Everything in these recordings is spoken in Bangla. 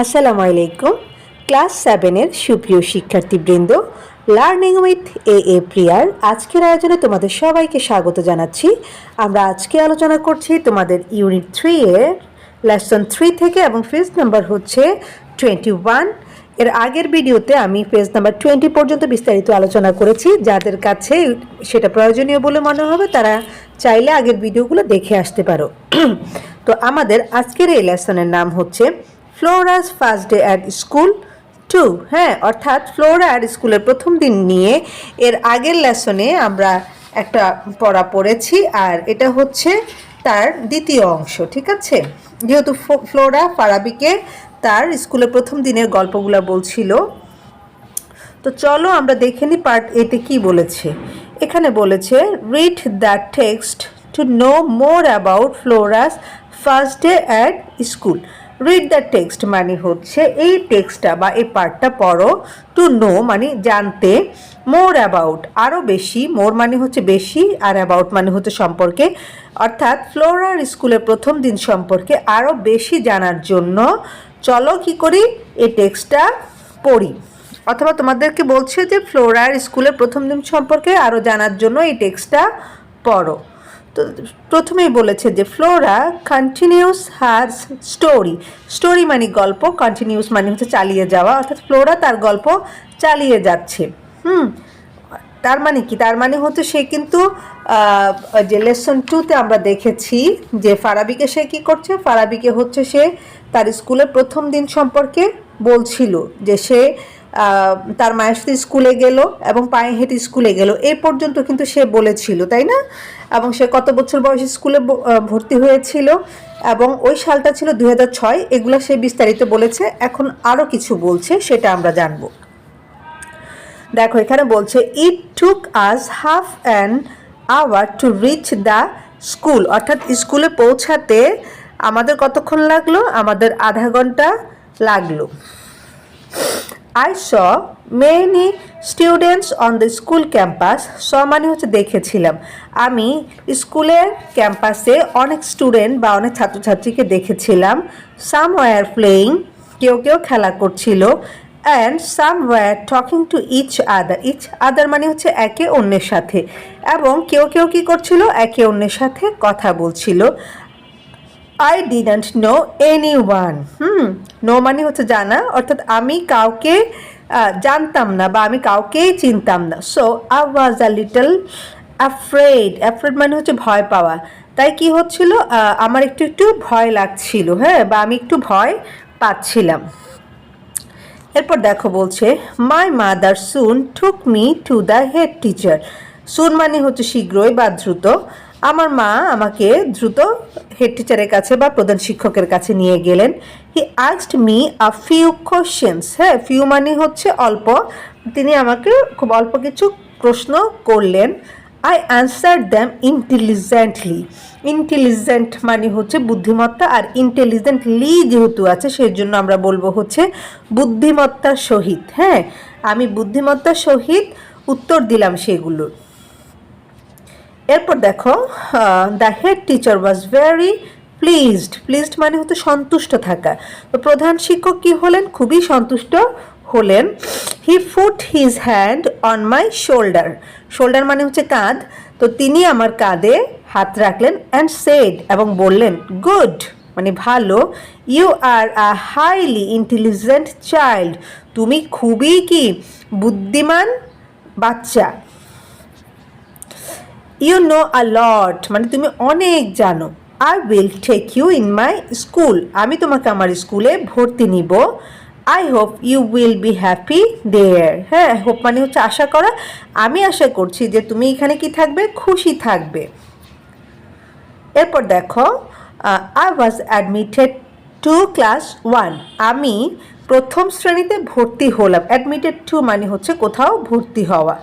আসসালামু আলাইকুম। ক্লাস 7-এর সুপ্রিয় শিক্ষার্থীবৃন্দ, লার্নিং উইথ এ প্রিয়ার আজকের আয়োজনে তোমাদের সবাইকে স্বাগত জানাচ্ছি। আমরা আজকে আলোচনা করছি তোমাদের ইউনিট 3 এর লেসন 3 থেকে, এবং পেজ নাম্বার হচ্ছে 21। এর আগের ভিডিওতে আমি পেজ নাম্বার 20 পর্যন্ত বিস্তারিত আলোচনা করেছি। যাদের কাছে সেটা প্রয়োজনীয় বলে মনে হবে তারা চাইলে আগের ভিডিওগুলো দেখে আসতে পারো। তো আমাদের আজকের এই লেসনের নাম হচ্ছে Flora's first day at school 2। হ্যাঁ, অর্থাৎ ফ্লোরা আর স্কুলের প্রথম দিন নিয়ে এর আগের লেসনে আমরা একটা পড়া পড়েছি, আর এটা হচ্ছে তার দ্বিতীয় অংশ। ঠিক আছে, যেহেতু ফ্লোরা ফারাবিকে তার স্কুলের প্রথম দিনের গল্পগুলো বলছিল, তো চলো আমরা দেখে নিই পার্ট এতে কি বলেছে। এখানে বলেছে read the text to know more about Flora's first day at school. Read the text মানে হচ্ছে এই টেক্সটটা বা এই পার্টটা পড়ো, টু নো মানে জানতে, মোর অ্যাবাউট আরও বেশি, মোর মানে হচ্ছে বেশি আর অ্যাবাউট মানে হচ্ছে সম্পর্কে, অর্থাৎ ফ্লোরার স্কুলের প্রথম দিন সম্পর্কে আরও বেশি জানার জন্য চলো কি করি, এই টেক্সটটা পড়ি। অথবা তোমাদেরকে বলছে যে ফ্লোরার স্কুলের প্রথম দিন সম্পর্কে আরও জানার জন্য এই টেক্সটটা পড়ো। তো প্রথমেই বলেছে যে Flora continuous her story. Story মানে গল্প, কন্টিনিউস মানে হচ্ছে চালিয়ে যাওয়া, অর্থাৎ ফ্লোরা তার গল্প চালিয়ে যাচ্ছে। তার মানে কি? তার মানে হচ্ছে সে কিন্তু যে লেসন 2-তে আমরা দেখেছি যে ফারাবিকে সে কি করছে, ফারাবিকে হচ্ছে সে তার স্কুলের প্রথম দিন সম্পর্কে বলছিল, যে সে তার মায়ের সাথে স্কুলে গেল এবং পায়ে হেঁটে স্কুলে গেল, এই পর্যন্ত কিন্তু সে বলেছিল, তাই না? এবং সে কত বছর বয়সে স্কুলে ভর্তি হয়েছিল, এবং ওই সালটা ছিল 2006। এগুলো সে বিস্তারিত বলেছে। এখন আরও কিছু বলছে, সেটা আমরা জানবো। দেখো এখানে বলছে it took us half an hour to reach the school, অর্থাৎ স্কুলে পৌঁছাতে আমাদের কতক্ষণ লাগলো? আমাদের আধা ঘন্টা লাগলো। I saw many students on the school campus. saw মানে হচ্ছে দেখেছিলাম। আমি স্কুলের ক্যাম্পাসে অনেক স্টুডেন্ট বা অনেক ছাত্রছাত্রীকে দেখেছিলাম। some were playing, কেউ কেউ খেলা করছিল, and some were talking to each other. each other মানে হচ্ছে একে অন্যের সাথে, এবং কেউ কেউ কি করছিল? একে অন্যের সাথে কথা বলছিল। I didn't know anyone. No মানে হচ্ছে জানা, অর্থাৎ আমি কাউকে জানতাম না বা আমি কাউকেই চিনতাম না। So I was a little afraid. afraid মানে হচ্ছে ভয় পাওয়া। তাই কি হচ্ছিল? আমার একটু একটু ভয় লাগছিল, হ্যাঁ, বা আমি একটু ভয় পাচ্ছিলাম। এরপর দেখো বলছে my mother soon took me to the head teacher. Soon মানে হচ্ছে শীঘ্রই বা দ্রুত। আমার মা আমাকে দ্রুত হেড টিচারের কাছে বা প্রধান শিক্ষকের কাছে নিয়ে গেলেন। He asked me a few questions. হ্যাঁ, ফিউ মানে হচ্ছে অল্প। তিনি আমাকে খুব অল্প কিছু প্রশ্ন করলেন। I answer them intelligently. Intelligent মানে হচ্ছে বুদ্ধিমত্তা, আর ইন্টেলিজেন্টলি যেহেতু আছে সেই জন্য আমরা বলবো হচ্ছে বুদ্ধিমত্তার সহিত। হ্যাঁ, আমি বুদ্ধিমত্তার সহিত উত্তর দিলাম সেগুলোর। এরপর দেখো the head teacher was very pleased. Pleased মানে হচ্ছে সন্তুষ্ট থাকা। তো প্রধান শিক্ষক কি হলেন? খুবই সন্তুষ্ট হলেন। He put his hand on my shoulder. Shoulder মানে হচ্ছে কাঁধ। তো তিনি আমার কাঁধে হাত রাখলেন, অ্যান্ড সেড এবং বললেন গুড মানে ভালো, you are a highly intelligent child. তুমি খুবই কি বুদ্ধিমান বাচ্চা। ইউ নো আ লট মানে তুমি অনেক জানো। I will take you in my school. আমি তোমাকে আমার স্কুলে ভর্তি নিব। I hope you will be happy there. হ্যাঁ, হোপ মানে হচ্ছে আশা করা। আমি আশা করছি যে তুমি এখানে কি থাকবে? খুশি থাকবে। এরপর দেখো I was admitted to class 1। আমি প্রথম শ্রেণীতে ভর্তি হলাম। অ্যাডমিটেড টু মানে হচ্ছে কোথাও ভর্তি হওয়া,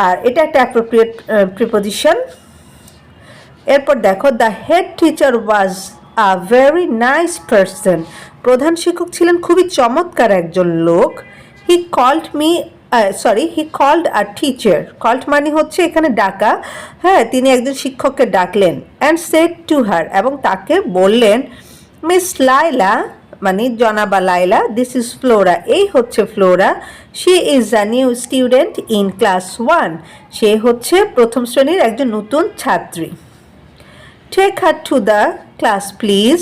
আর এটা একটা অ্যাপ্রোপ্রিয়েট প্রিপোজিশন। এরপর দেখো the head teacher was a very nice person. প্রধান শিক্ষক ছিলেন খুবই চমৎকার একজন লোক। He called me he called a teacher. Called মানে হচ্ছে এখানে ডাকা। হ্যাঁ, তিনি একজন শিক্ষককে ডাকলেন। অ্যান্ড সেড টু হার এবং তাকে বললেন মিস লাইলা মানে জনাবা লাইলা, দিস ইজ ফ্লোরা, এই হচ্ছে Flora, she is a new student in class 1, সে হচ্ছে প্রথম শ্রেণীর একজন নতুন ছাত্রী। Take her to the class please,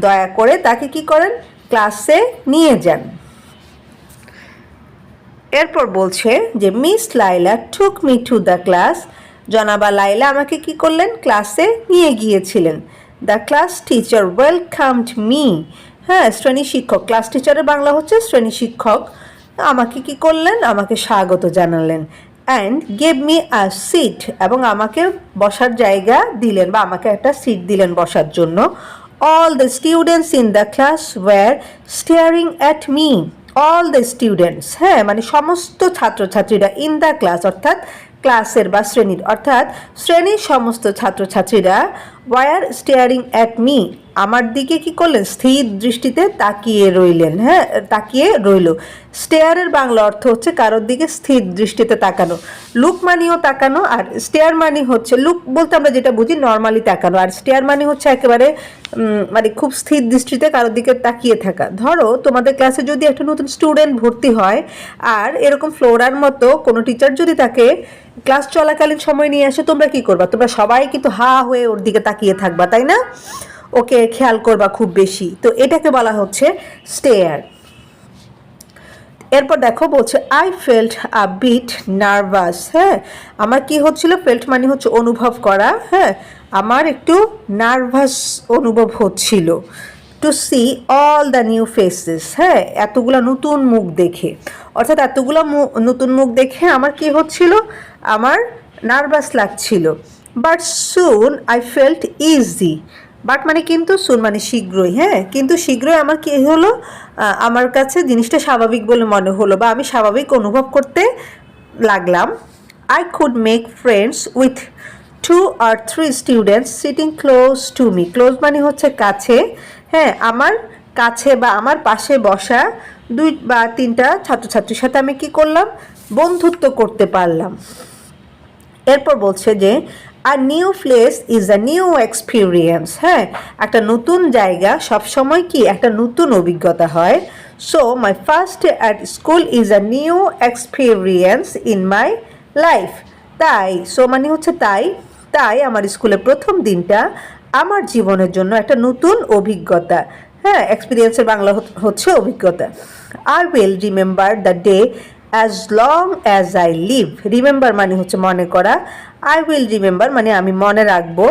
দয়া করে তাকে কি করেন, ক্লাসে নিয়ে যান। এরপর বলছে যে miss Laila took me to the class, জনাবা লাইলা আমাকে কি করলেন, ক্লাসে নিয়ে গিয়েছিলেন। The class teacher welcomed me, হ্যাঁ শ্রেণী শিক্ষক, ক্লাস টিচারের বাংলা হচ্ছে শ্রেণী শিক্ষক, আমাকে কি করলেন, আমাকে স্বাগত জানালেন। And gave me a seat, এবং আমাকে বসার জায়গা দিলেন বা আমাকে একটা সিট দিলেন বসার জন্য। All the students in the class were staring at me, all the students, হ্যাঁ মানে সমস্ত ছাত্রছাত্রীরা, ইন দ্য ক্লাস অর্থাৎ ক্লাসের বা শ্রেণীর, অর্থাৎ শ্রেণীর সমস্ত ছাত্রছাত্রীরা ওয়ার স্টেয়ারিং অ্যাট মি, আমার দিকে কি করলেন, স্থির দৃষ্টিতে তাকিয়ে রইলেন, হ্যাঁ তাকিয়ে রইল। স্টেয়ারের বাংলা অর্থ হচ্ছে কারোর দিকে স্থির দৃষ্টিতে তাকানো, লুক মানিও তাকানো, আর স্টেয়ার মানি হচ্ছে, লুক বলতে আমরা যেটা বুঝি নর্মালি তাকানো, আর স্টেয়ার মানি হচ্ছে একেবারে মানে খুব স্থির দৃষ্টিতে কারোর দিকে তাকিয়ে থাকা। ধরো তোমাদের ক্লাসে যদি একটা নতুন স্টুডেন্ট ভর্তি হয় আর এরকম ফ্লোরার মতো কোনো টিচার যদি তাকে ক্লাস চলাকালীন সময় নিয়ে আসে, তোমরা কি করবা, তোমরা সবাই কিন্তু হা হয়ে ওর দিকে তাকিয়ে থাকবা, তাই না, ওকে খেয়াল করবা খুব বেশি, তো এটাকে বলা হচ্ছে স্টেয়ার। এরপর দেখো বলছে I felt a bit nervous, হ্যাঁ আমার কি হচ্ছিল, ফেল্ট মানে হচ্ছে অনুভব করা, হ্যাঁ আমার একটু নার্ভাস অনুভব হচ্ছিল। To see all the new faces, হ্যাঁ এতগুলো নতুন মুখ দেখে, অর্থাৎ এতগুলো নতুন মুখ দেখে আমার কি হচ্ছিল, আমার নার্ভাস লাগছিল। But soon I felt easy, but মানে কিন্তু, সুন মানে শীঘ্রই, হ্যাঁ কিন্তু শীঘ্রই আমার কি হলো, আমার কাছে জিনিসটা স্বাভাবিক বলে মনে হলো বা আমি স্বাভাবিক অনুভব করতে লাগলাম। I could make friends with 2 or 3 students sitting close to me, close মানে হচ্ছে কাছে, হ্যাঁ আমার কাছে বা আমার পাশে বসা 2 বা 3টা ছাত্রছাত্রীর সাথে আমি কি করলাম, বন্ধুত্ব করতে পারলাম। এরপর বলছে যে a new place is a new experience, হ্যাঁ একটা নতুন জায়গা সবসময় কি একটা নতুন অভিজ্ঞতা হয়। So my first day at school is a new experience in my life, তাই সো মানে হচ্ছে তাই, তাই আমার স্কুলের প্রথম দিনটা আমার জীবনের জন্য একটা নতুন অভিজ্ঞতা, হ্যাঁ এক্সপিরিয়েন্সের বাংলা হচ্ছে অভিজ্ঞতা। I will remember the day as long as I live, remember মানে হচ্ছে মনে করা, আই উইল রিমেম্বার মানে আমি মনে রাখবো,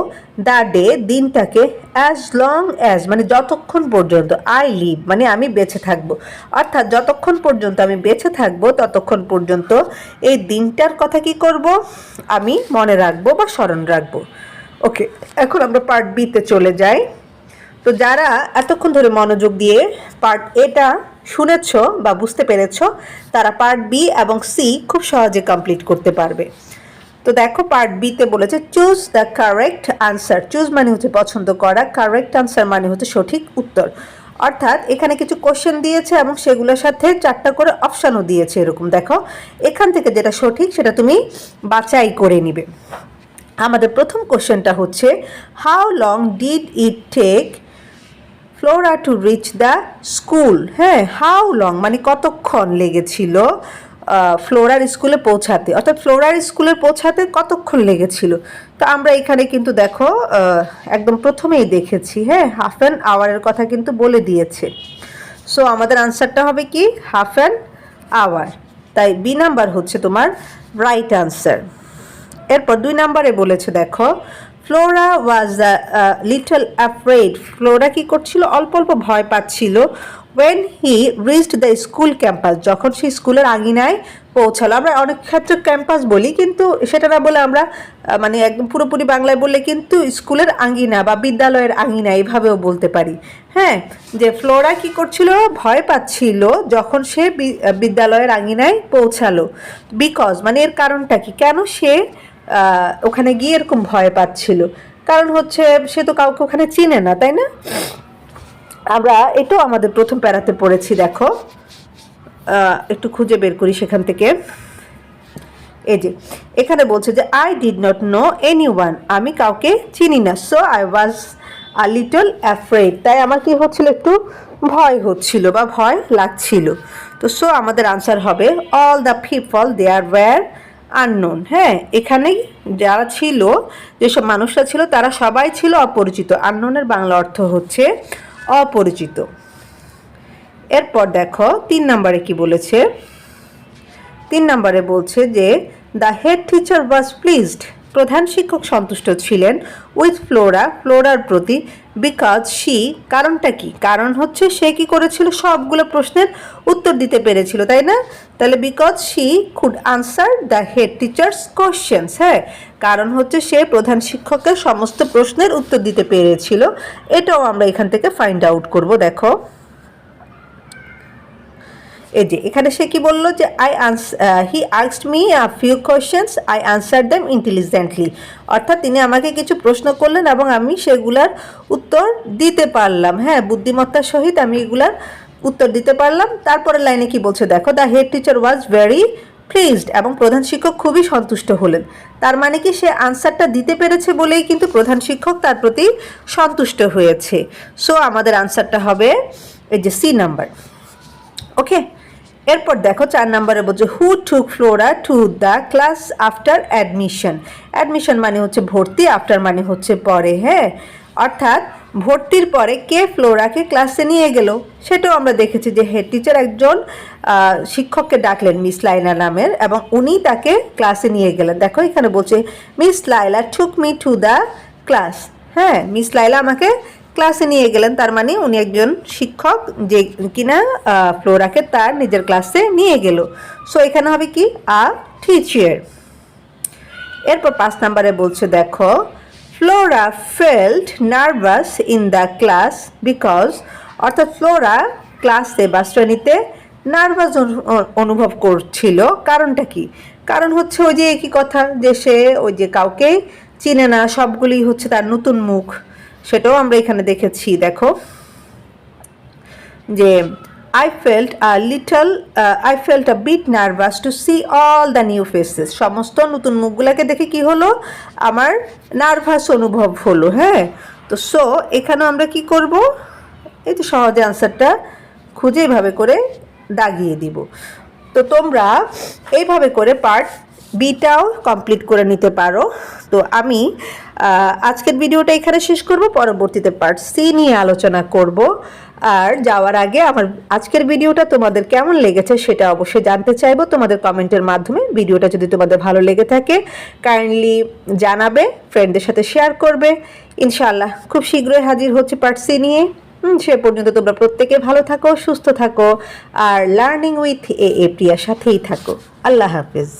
দ্য ডে দিনটাকে, অ্যাজ লং অ্যাজ মানে যতক্ষণ পর্যন্ত, আই লিভ মানে আমি বেঁচে থাকবো, অর্থাৎ যতক্ষণ পর্যন্ত আমি বেঁচে থাকবো ততক্ষণ পর্যন্ত এই দিনটার কথা কি করব, আমি মনে রাখবো বা স্মরণ রাখবো। ওকে, এখন আমরা পার্ট বিতে চলে যাই। তো যারা এতক্ষণ ধরে মনোযোগ দিয়ে পার্ট এটা শুনেছ বা বুঝতে পেরেছ, তারা পার্ট বি এবং সি খুব সহজে কমপ্লিট করতে পারবে। তো দেখো পার্ট বিতে বলেছে choose the correct answer, choose মানে হচ্ছে পছন্দ করা, কারেক্ট আনসার মানে হচ্ছে সঠিক উত্তর, অর্থাৎ এখানে কিছু কোশ্চেন দিয়েছে এবং সেগুলোর সাথে 4টা করে অপশানও দিয়েছে, এরকম দেখো এখান থেকে যেটা সঠিক সেটা তুমি বাছাই করে নিবে। আমাদের প্রথম কোশ্চেনটা হচ্ছে how long did it take Flora to reach the school, হ্যাঁ হাউ লং মানে কতক্ষণ লেগেছিল ফ্লোরার স্কুলে পৌঁছাতে, অর্থাৎ ফ্লোরার স্কুলে পৌঁছাতে কতক্ষণ লেগেছিল। তো আমরা এখানে কিন্তু দেখো একদম প্রথমেই দেখেছি, হ্যাঁ হাফ অ্যান আওয়ারের কথা কিন্তু বলে দিয়েছে। সো আমাদের আনসারটা হবে কি হাফ অ্যান আওয়ার, তাই বি নাম্বার হচ্ছে তোমার রাইট আনসার। এরপর 2 নম্বরে বলেছে দেখো Flora was little afraid, Flora কি করছিল, অল্প অল্প ভয় পাচ্ছিল। When he reached the school campus, যখন সে স্কুলের আঙিনায় পৌঁছালো, আমরা অনেক ক্ষেত্রে ক্যাম্পাস বলি কিন্তু সেটা না বলে আমরা মানে একদম পুরোপুরি বাংলায় বললে কিন্তু স্কুলের আঙিনা বা বিদ্যালয়ের আঙিনা এইভাবেও বলতে পারি, হ্যাঁ যে ফ্লোরা কি করছিল, ভয় পাচ্ছিল যখন সে বিদ্যালয়ের আঙিনায় পৌঁছালো। বিকজ মানে এর কারণটা কি, কেন সে ওখানে গিয়ে এরকম ভয় পাচ্ছিল, কারণ হচ্ছে সে তো কাউকে ওখানে চিনে না, তাই না। আমরা এটাও আমাদের প্রথম প্যারাতে পড়েছি, দেখো একটু খুঁজে বের করি সেখান থেকে। এই যে এখানে বলছে যে I did not know anyone, আমি কাউকে চিনি না। So I was a little afraid, তাই আমার কি হচ্ছিল, একটু ভয় হচ্ছিল বা ভয় লাগছিল। তো সো আমাদের আনসার হবে all the people there were unknown. হ্যাঁ, এখানে যারা ছিল, যেসব মানুষরা ছিল তারা সবাই ছিল অপরিচিত। আননোনের বাংলা অর্থ হচ্ছে অপরিচিত। এরপর দেখো 3 নম্বরে কি বলেছে। 3 নম্বরে বলছে যে the head teacher was pleased, প্রধান শিক্ষক সন্তুষ্ট ছিলেন উইথ ফ্লোরার প্রতি, বিকজ শি, কারণটা কি? কারণ হচ্ছে সে কি করেছিল, সবগুলো প্রশ্নের উত্তর দিতে পেরেছিল, তাই না? তাহলে because she could answer the head teachers questions. হ্যাঁ, কারণ হচ্ছে সে প্রধান শিক্ষকের সমস্ত প্রশ্নের উত্তর দিতে পেরেছিল। এটাও আমরা এখান থেকে ফাইন্ড আউট করব। দেখো এই যে এখানে সে কি বললো যে he asked me a few questions, I answer them intelligently. অর্থাৎ তিনি আমাকে কিছু প্রশ্ন করলেন এবং আমি সেগুলার উত্তর দিতে পারলাম। হ্যাঁ, বুদ্ধিমত্তার সহিত আমি এগুলার উত্তর দিতে পারলাম। তারপরে লাইনে কি বলছে দেখো, the head teacher was very pleased, এবং প্রধান শিক্ষক খুবই সন্তুষ্ট হলেন। তার মানে কি সে আনসারটা দিতে পেরেছে বলেই কিন্তু প্রধান শিক্ষক তার প্রতি সন্তুষ্ট হয়েছে। সো আমাদের আনসারটা হবে এই যে সি নাম্বার। ওকে, এরপর দেখো 4 নম্বরে বলছে who took Flora to the class after admission. Admission মানে হচ্ছে ভর্তি, আফটার মানে হচ্ছে পরে। হ্যাঁ, অর্থাৎ ভর্তির পরে কে ফ্লোরাকে ক্লাসে নিয়ে গেল, সেটাও আমরা দেখেছি যে হেড টিচার একজন শিক্ষককে ডাকলেন মিস লাইলা নামের, এবং উনি তাকে ক্লাসে নিয়ে গেলেন। দেখো এখানে বলছে miss Laila took me to the class. হ্যাঁ, মিস লাইলা আমাকে ক্লাসে নিয়ে গেলেন, তার মানে উনি একজন শিক্ষক যে কিনা ফ্লোরাকে তার নিজের ক্লাসে নিয়ে গেল। সো এখানে হবে কি আ টিচার। এরপর 5 নম্বরে বলছে দেখো Flora felt nervous in the class because, অর্থাৎ ফ্লোরা ক্লাসে বা শ্রেণীতে নার্ভাস অনুভব করছিল। কারণটা কি? কারণ হচ্ছে ওই যে একই কথা যে সে ওই যে কাউকে চিনে না, সবগুলি হচ্ছে তার নতুন মুখ, সেটাও আমরা এখানে দেখেছি। দেখো যে I felt a bit nervous to see all the new faces. সমস্ত নতুন মুখগুলোকে দেখে কি হলো, আমার নার্ভাস অনুভব হলো। হ্যাঁ, তো সো এখানে আমরা কি করব, এই তো সহজে আনসারটা খুঁজে এইভাবে করে দাগিয়ে দিব। তো তোমরা এইভাবে করে পার্ট বিটাও কমপ্লিট করে নিতে পারো। তো আমি আজকের ভিডিওটা এখানে শেষ করব, পরবর্তীতে পার্ট সি নিয়ে আলোচনা করব। আর যাওয়ার আগে আমার আজকের ভিডিওটা তোমাদের কেমন লেগেছে সেটা অবশ্যই জানতে চাইবো তোমাদের কমেন্টের মাধ্যমে। ভিডিওটা যদি তোমাদের ভালো লেগে থাকে কাইন্ডলি জানাবে, ফ্রেন্ডদের সাথে শেয়ার করবে। ইনশাআল্লাহ খুব শীঘ্রই হাজির হচ্ছে পার্ট সি নিয়ে। সে পর্যন্ত তোমরা প্রত্যেকে ভালো থাকো, সুস্থ থাকো, আর লার্নিং উইথ এ প্রিয়ার সাথেই থাকো। আল্লাহ হাফেজ।